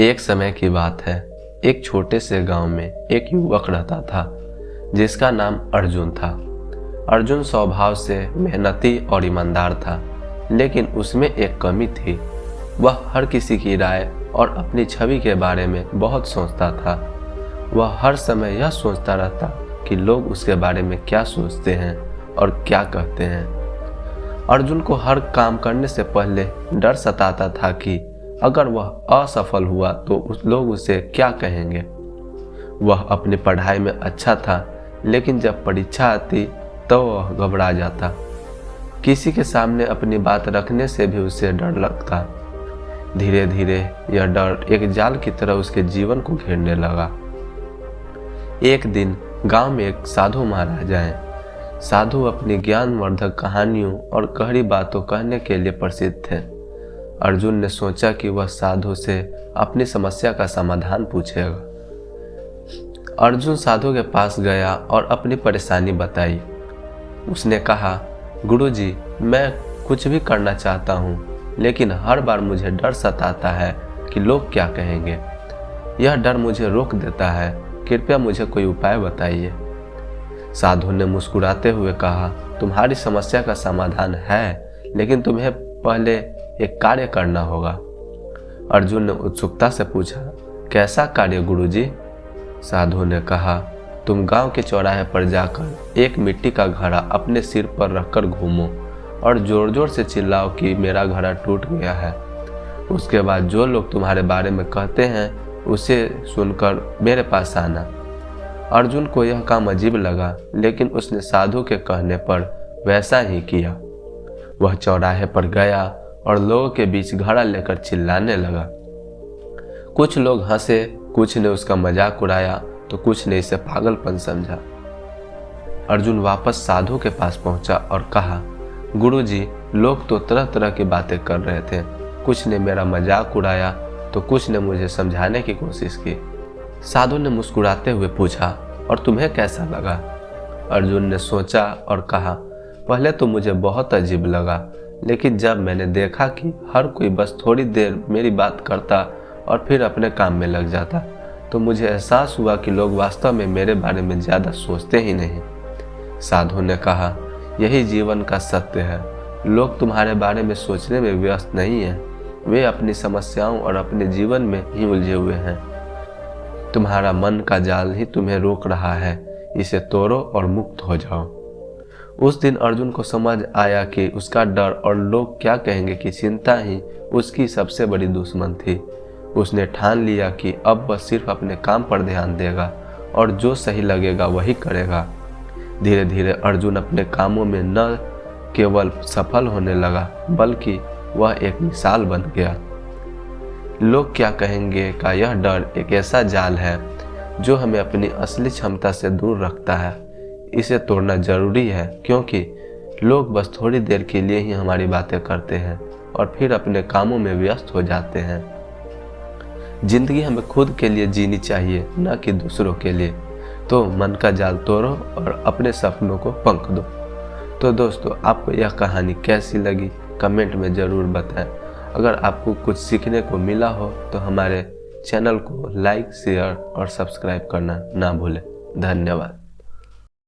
एक समय की बात है। एक छोटे से गांव में एक युवक रहता था जिसका नाम अर्जुन था। अर्जुन स्वभाव से मेहनती और ईमानदार था, लेकिन उसमें एक कमी थी। वह हर किसी की राय और अपनी छवि के बारे में बहुत सोचता था। वह हर समय यह सोचता रहता कि लोग उसके बारे में क्या सोचते हैं और क्या कहते हैं। अर्जुन को हर काम करने से पहले डर सताता था कि अगर वह असफल हुआ तो लोग उसे क्या कहेंगे। वह अपनी पढ़ाई में अच्छा था, लेकिन जब परीक्षा आती तो वह घबरा जाता। किसी के सामने अपनी बात रखने से भी उसे डर लगता। धीरे धीरे यह डर एक जाल की तरह उसके जीवन को घेरने लगा। एक दिन गांव में एक साधु महाराज आए। साधु अपनी ज्ञानवर्धक कहानियों और गहरी बातों कहने के लिए प्रसिद्ध थे। अर्जुन ने सोचा कि वह साधु से अपनी समस्या का समाधान पूछेगा। अर्जुन साधु के पास गया और अपनी परेशानी बताई। उसने कहा, गुरुजी, मैं कुछ भी करना चाहता हूँ, लेकिन हर बार मुझे डर सताता है कि लोग क्या कहेंगे। यह डर मुझे रोक देता है, कृपया मुझे कोई उपाय बताइए। साधु ने मुस्कुराते हुए कहा, तुम्हारी समस्या का समाधान है, लेकिन तुम्हें पहले एक कार्य करना होगा। अर्जुन ने उत्सुकता से पूछा, कैसा कार्य गुरुजी? साधु ने कहा, तुम गांव के चौराहे पर जाकर एक मिट्टी का घड़ा अपने सिर पर रखकर घूमो और जोर जोर से चिल्लाओ कि मेरा घड़ा टूट गया है। उसके बाद जो लोग तुम्हारे बारे में कहते हैं उसे सुनकर मेरे पास आना। अर्जुन को यह काम अजीब लगा, लेकिन उसने साधु के कहने पर वैसा ही किया। वह चौराहे पर गया और लोगों के बीच घड़ा लेकर चिल्लाने लगा। कुछ लोग हंसे, कुछ ने उसका मजाक उड़ाया तो कुछ ने इसे पागलपन समझा। अर्जुन वापस साधु के पास पहुंचा और कहा, गुरुजी, लोग तो तरह तरह की बातें कर रहे थे। कुछ ने मेरा मजाक उड़ाया तो कुछ ने मुझे समझाने की कोशिश की। साधु ने मुस्कुराते हुए पूछा, और तुम्हें कैसा लगा? अर्जुन ने सोचा और कहा, पहले तो मुझे बहुत अजीब लगा, लेकिन जब मैंने देखा कि हर कोई बस थोड़ी देर मेरी बात करता और फिर अपने काम में लग जाता, तो मुझे एहसास हुआ कि लोग वास्तव में मेरे बारे में ज़्यादा सोचते ही नहीं। साधु ने कहा, यही जीवन का सत्य है। लोग तुम्हारे बारे में सोचने में व्यस्त नहीं हैं, वे अपनी समस्याओं और अपने जीवन में ही उलझे हुए हैं। तुम्हारा मन का जाल ही तुम्हें रोक रहा है, इसे तोड़ो और मुक्त हो जाओ। उस दिन अर्जुन को समझ आया कि उसका डर और लोग क्या कहेंगे की चिंता ही उसकी सबसे बड़ी दुश्मन थी। उसने ठान लिया कि अब वह सिर्फ अपने काम पर ध्यान देगा और जो सही लगेगा वही करेगा। धीरे धीरे अर्जुन अपने कामों में न केवल सफल होने लगा, बल्कि वह एक मिसाल बन गया। लोग क्या कहेंगे का यह डर एक ऐसा जाल है जो हमें अपनी असली क्षमता से दूर रखता है। इसे तोड़ना जरूरी है, क्योंकि लोग बस थोड़ी देर के लिए ही हमारी बातें करते हैं और फिर अपने कामों में व्यस्त हो जाते हैं। जिंदगी हमें खुद के लिए जीनी चाहिए, न कि दूसरों के लिए। तो मन का जाल तोड़ो और अपने सपनों को पंख दो। तो दोस्तों, आपको यह कहानी कैसी लगी कमेंट में ज़रूर बताएं। अगर आपको कुछ सीखने को मिला हो तो हमारे चैनल को लाइक, शेयर और सब्सक्राइब करना ना भूलें। धन्यवाद।